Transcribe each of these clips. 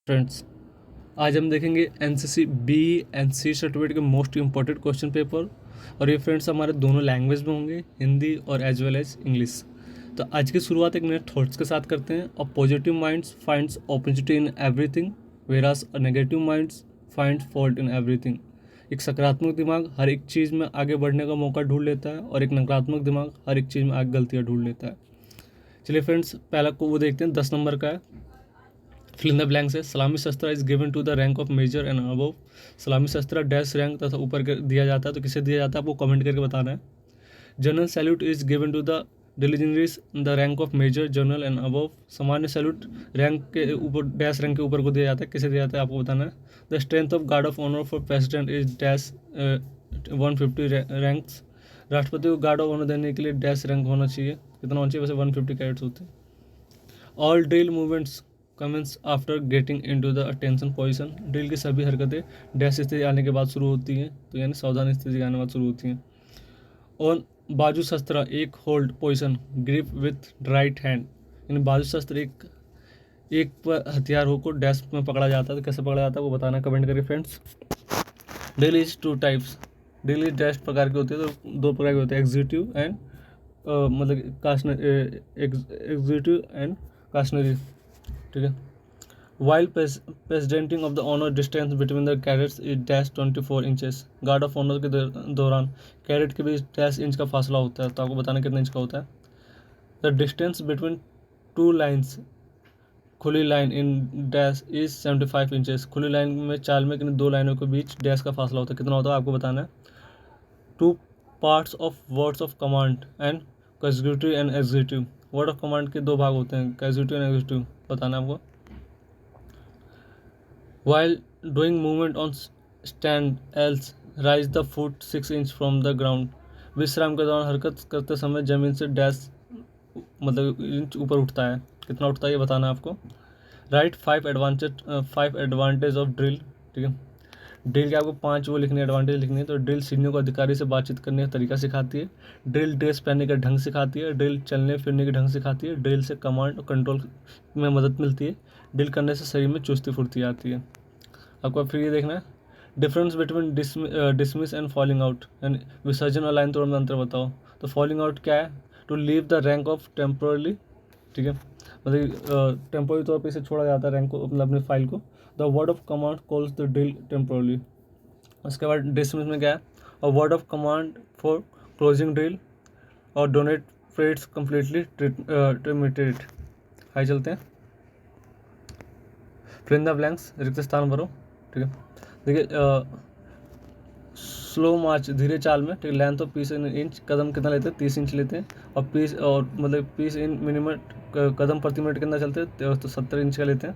Friends, आज हम देखेंगे एनसीसी बी एनसी सर्टिफिकेट के मोस्ट इंपॉर्टेंट क्वेश्चन पेपर। और ये फ्रेंड्स हमारे दोनों लैंग्वेज में होंगे, हिंदी और एज वेल एज इंग्लिश। तो आज की शुरुआत एक नए थॉट्स के साथ करते हैं। और positive minds finds opportunity in everything, whereas negative minds find fault in everything. एक सकारात्मक दिमाग हर एक चीज़ में आगे बढ़ने का मौका ढूंढ लेता है और एक नकारात्मक दिमाग हर एक चीज़ में आगे गलतियाँ ढूंढ लेता है। चलिए फ्रेंड्स, पहला को वो देखते हैं, 10 नंबर का है। फिल इन द ब्लैंक्स है। सलामी शस्त्र is given to the rank of major and above. सलामी शस्त्र डैश रैंक तथा ऊपर दिया जाता है, तो किसे दिया जाता है आपको कमेंट करके बताना है। General salute is given to the dignitaries the rank of major general and above. सामान्य सैल्यूट रैंक के ऊपर डैश रैंक के ऊपर को दिया जाता है, किसे दिया जाता है आपको बताना है। The strength of guard of honour for president is dash 150 ranks. राष्ट्रपति को गार्ड ऑफ ऑनर देने के लिए डैश रैंक होना चाहिए, कितना होना चाहिए, वैसे 150 कैरेट्स होते हैं। All drill movements commence after getting into the attention position. Drill की सभी हरकतें डैश स्थिति आने के बाद शुरू होती हैं, तो यानी सावधान स्थिति आने के बाद शुरू होती हैं। और बाजू शस्त्र एक hold position grip with right hand, यानी बाजू शस्त्र एक पर हथियार होकर डैश में पकड़ा जाता है, तो कैसे पकड़ा जाता है वो बताना कमेंट करिए friends. Drill is 2 types. Drill is dash प्रकार की होती है, तो 2 प्रकार की होती है, एग्जीक्यूटिव एंड मतलब एग्जीक्यूटिव एंड काशनरी, ठीक है। While presenting of the honour distance between the cadets is dash 24 inches. Guard of honour के दौरान कैडेट के बीच डैश इंच का फासला होता है, तो आपको बताना कितने इंच का होता है। द डिस्टेंस बिटवीन 2 लाइन्स खुली line in dash is 75 inches. खुली लाइन में चाल में किन 2 लाइनों के बीच डैश का फासला होता है, कितना होता है आपको बताना है। 2 parts of words of command and executive and executive. Word of command के 2 भाग होते हैं, एग्जीक्यूटिव एंड एग्जीक्यूटिव, बताना है आपको। While doing movement on stand, else raise the foot 6 inch from the ground। विश्राम के दौरान हरकत करते समय जमीन से डैश मतलब इंच ऊपर उठता है, कितना उठता है ये बताना है आपको। राइट 5 एडवांटेज ऑफ ड्रिल, ठीक है। ड्रिल के आपको 5 वो लिखने एडवांटेज लिखनी है। तो ड्रिल सीनियर को अधिकारी से बातचीत करने का तरीका सिखाती है। ड्रिल ड्रेस पहनने का ढंग सिखाती है। ड्रिल चलने फिरने के ढंग सिखाती है। ड्रिल से कमांड और कंट्रोल में मदद मिलती है। ड्रिल करने से शरीर में चुस्ती फुर्ती आती है। आपको फिर ये देखना है, difference between dismiss and falling out, यानी विसर्जन और लाइन तोड़ने में अंतर बताओ। तो फॉलिंग आउट क्या है, to leave the rank of temporarily, ठीक है, मतलब टेम्पोररी तौर पर इसे छोड़ा जाता है रैंक को, मतलब अपनी फाइल को। The word of command calls the drill temporarily. उसके बाद डिसमिस में क्या है, a word of command for closing drill और डोनेट फ्रेट्स कम्प्लीटली ट्रिमिटेड। हाई चलते हैं, फिल इन द ब्लैंक्स, रिक्त स्थान भरो, ठीक है। देखिए स्लो मार्च धीरे चाल में, ठीक है, length of pace in inch, कदम कितना लेते हैं 30 इंच लेते हैं। और पीस और मतलब पीस इन मिनिमट कदम प्रति मिनट कितना चलते हैं, तो 70 इंच का लेते हैं।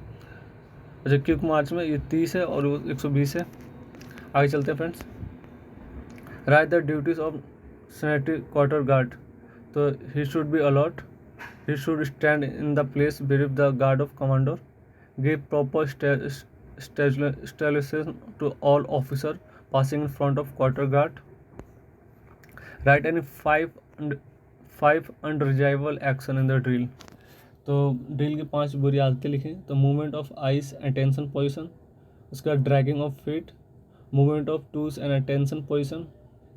अच्छा, क्विक मार्च में ये 30 है और 120 है। आगे चलते हैं friends. Write the duties of sanitary quarter guard, तो he should be alert, he should stand in the place brief the guard of commander, give proper station to all officer passing in front of quarter guard, write any 5 undesirable action in the drill। तो drill की 5 बुरी आदतें लिखें। तो movement of eyes attention position, उसका dragging of feet, movement of tools and attention position,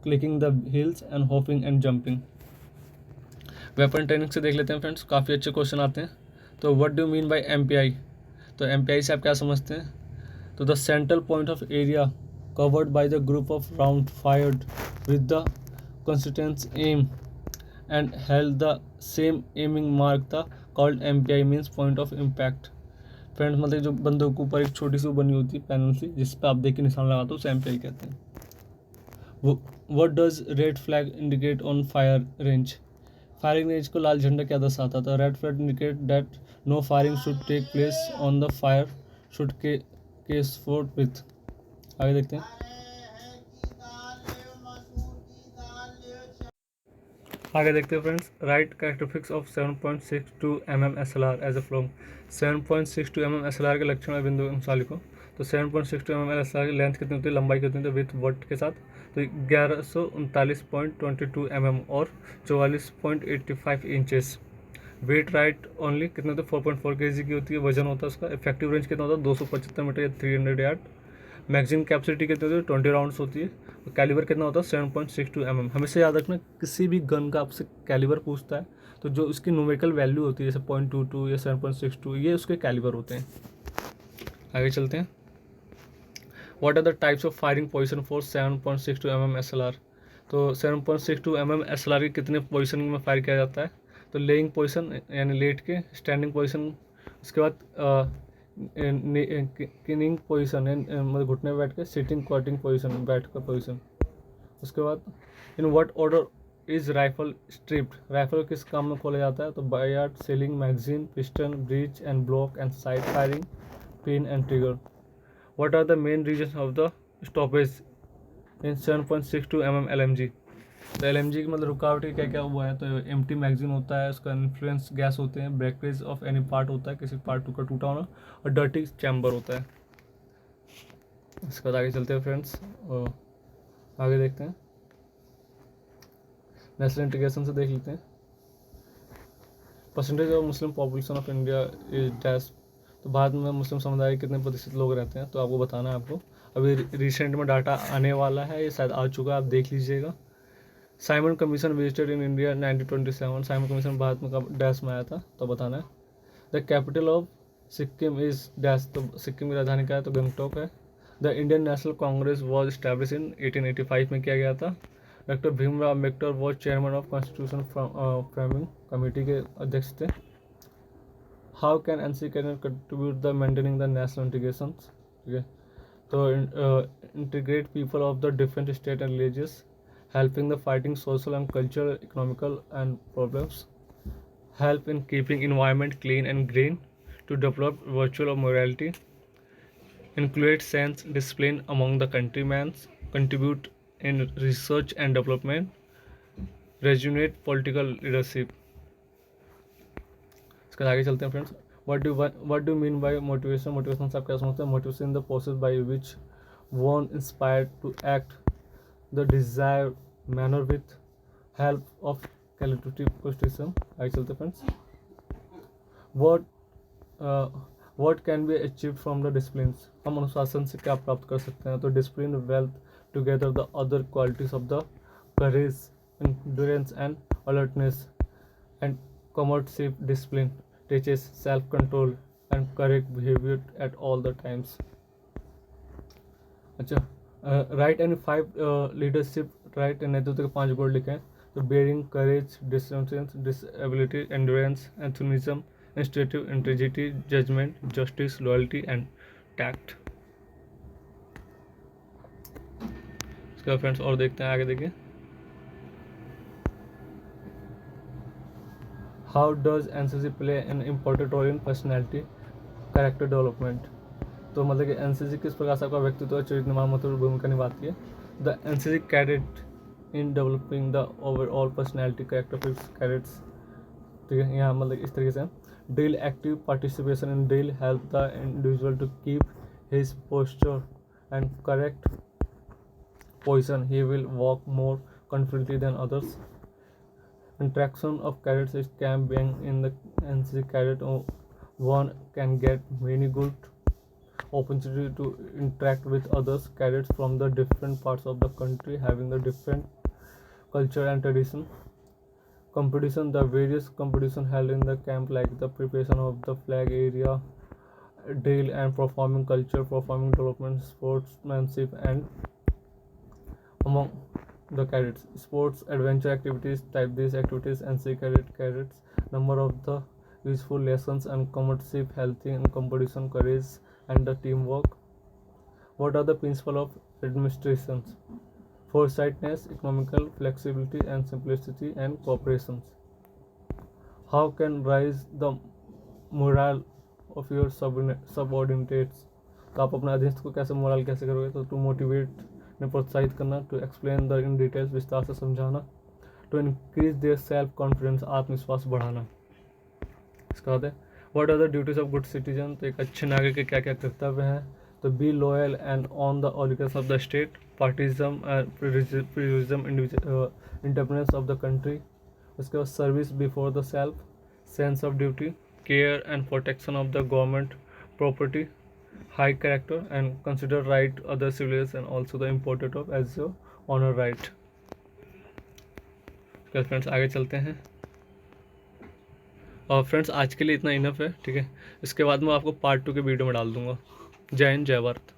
clicking the heels and hopping and jumping. Weapon training से देख लेते हैं फ्रेंड्स, काफ़ी अच्छे क्वेश्चन आते हैं। तो what do mean by MPI, तो MPI से आप क्या समझते हैं। तो the central point of area covered by the group of round fired with the consistent aim and held the same aiming mark the called MPI means point of impact. Friends, मतलब जो बंदूक के ऊपर एक छोटी सी बनी होती है पैनल सी, जिस पर आप देख के निशान लगाते हो, उसे MPI कहते हैं। What does red flag indicate on fire range, firing range को लाल झंडा क्या दर्शाता था। Red flag indicate that no firing should take place on the fire should cease forthwith. आगे देखते हैं, friends. Write characteristics of 7.62 mm SLR as a फ्लोंग। 7.62 mm SLR के लक्षण और बिंदु अनुसार लिखो। तो 7.62 mm SLR की लेंथ कितनी होती है, लंबाई कितनी होती है विथ वर्ट के साथ, तो 1139.22 mm और 44.85 इंचेस। वेट राइट ओनली कितने होते हैं, 4.4 kg की होती है वजन होता है उसका। इफेक्टिव रेंज कितना होता है, 275 मीटर या 300 यार्ड। मैगजीन कैपेसिटी कितनी होती है, 20 राउंड्स होती है। कैलिबर कितना होता है, 7.62 mm। हमेशा याद रखना, किसी भी गन का आपसे कैलिबर पूछता है तो जो उसकी न्यूमेरिकल वैल्यू होती है जैसे 0.22 या 7.62, ये उसके कैलिबर होते हैं। आगे चलते हैं। What are the types of firing position for 7.62 mm SLR। तो 7.62 mm SLR के कितने पोजीशन में फायर किया जाता है, तो लेइंग पोजीशन यानी लेट के, स्टैंडिंग पोजीशन, उसके बाद किनिंग पोजीशन मतलब घुटने पे बैठ के, सिटिंग क्वार्टिंग पोजीशन बैठ कर पोजीशन। उसके बाद in what order is rifle stripped. राइफल किस काम में खोला जाता है, तो bayonet, sling, magazine, piston, breech and block and side firing, pin and trigger. What are the main reasons of the stoppage in 7.62 mm LMG। तो LMG की मतलब रुकावट क्या क्या हुआ है, तो एम्प्टी मैगजीन होता है, उसका इन्फ्लुएंस गैस होते हैं, ब्रेकेज ऑफ एनी पार्ट होता है, किसी पार्ट का टूटा होना, और डर्टी चैम्बर होता है। इसके बाद आगे चलते हैं फ्रेंड्स, और आगे देखते हैं। नेशनल इंटीग्रेशन से देख लेते हैं। Percentage of Muslim population of India is dash. तो भारत में मुस्लिम समुदाय कितने प्रतिशत लोग रहते हैं, तो आपको बताना है। आपको अभी रिसेंट में डाटा आने वाला है, ये शायद आ चुका है, आप देख लीजिएगा। Simon commission visited in India 1927। Simon commission Bharat में कब डैश में आया था, तो बताना है। The capital of Sikkim is dash. तो सिक्किम की राजधानी क्या है, तो गंगटोक है। The Indian national Congress was establish in 1885 में किया गया था। Doctor Bhimrao Ambedkar was chairman of constitution framing committee के अध्यक्ष थे। How can NC can contribute the maintaining the national integration. ठीक है, तो integrate people of the different state and religious, helping the fighting social and cultural, economical and problems, help in keeping environment clean and green, to develop virtual morality, include sense discipline among the countrymen, contribute in research and development, rejuvenate political leadership। इसके आगे चलते हैं friends. what do you mean by motivation। Motivation से आप क्या समझते हैं, motivation in the process by which one inspired to act the desired manner with help of qualitative position। आगे चलते friends. what what can be achieved from the disciplines। हम अनुशासन से क्या प्राप्त कर सकते हैं, तो discipline, wealth, together the other qualities of the courage, endurance and alertness, and commercial discipline teaches self control and correct behavior at all the times। अच्छा, राइट एंड 5 लीडरशिप राइट नेतृत्व के 5 गुण लिखे हैं, तो bearing, courage, disability, endurance, enthusiasm, initiative, integrity, judgement, justice, loyalty and tact. इसके बाद friends और देखते हैं, आगे देखिए। How does NCC play an important role in personality character development. तो मतलब कि NCC किस प्रकार से आपका व्यक्तित्व और चरित्र निर्माण महत्वपूर्ण भूमिका निभाती है। The NCC cadet in developing the overall personality character cadets. ठीक है, यहाँ मतलब इस तरीके से drill active participation in drill help the individual to keep his posture and correct position, he will walk more confidently than others. Interaction of cadets is camp being in the NCC cadet, one can get many good opportunity to interact with others cadets from the different parts of the country having the different culture and tradition। Competition, the various competition held in the camp like the preparation of the flag area drill and performing culture, performing development, sportsmanship and among the cadets, sports, adventure activities, type these activities NCC cadets, number of the useful lessons and comradeship, healthy and competition, courage and the teamwork। What are the principles of administration, foresightness, economical flexibility and simplicity and cooperation। How can rise the morale of your subordinates। तो आप अपने अधीनस्थ को कैसे moral कैसे करोगे, तो to motivate ने प्रोत्साहित करना, to explain the in details विस्तार से समझाना, to increase their self confidence आत्मविश्वास बढ़ाना। इसके बाद है what are the duties of good citizen. तो एक अच्छे नागरिक के क्या क्या कर्तव्य हैं, तो be loyal and on the organs of the state, partyism and prejudice, independence of the country. उसके बाद service before the self, sense of duty, care and protection of the government property, high character and consider right other civilians and also the important of as your honour right. तो friends आगे चलते हैं। और friends आज के लिए इतना enough है, ठीक है। इसके बाद मैं आपको पार्ट 2 के वीडियो में डाल दूंगा। जय हिंद, जय भारत।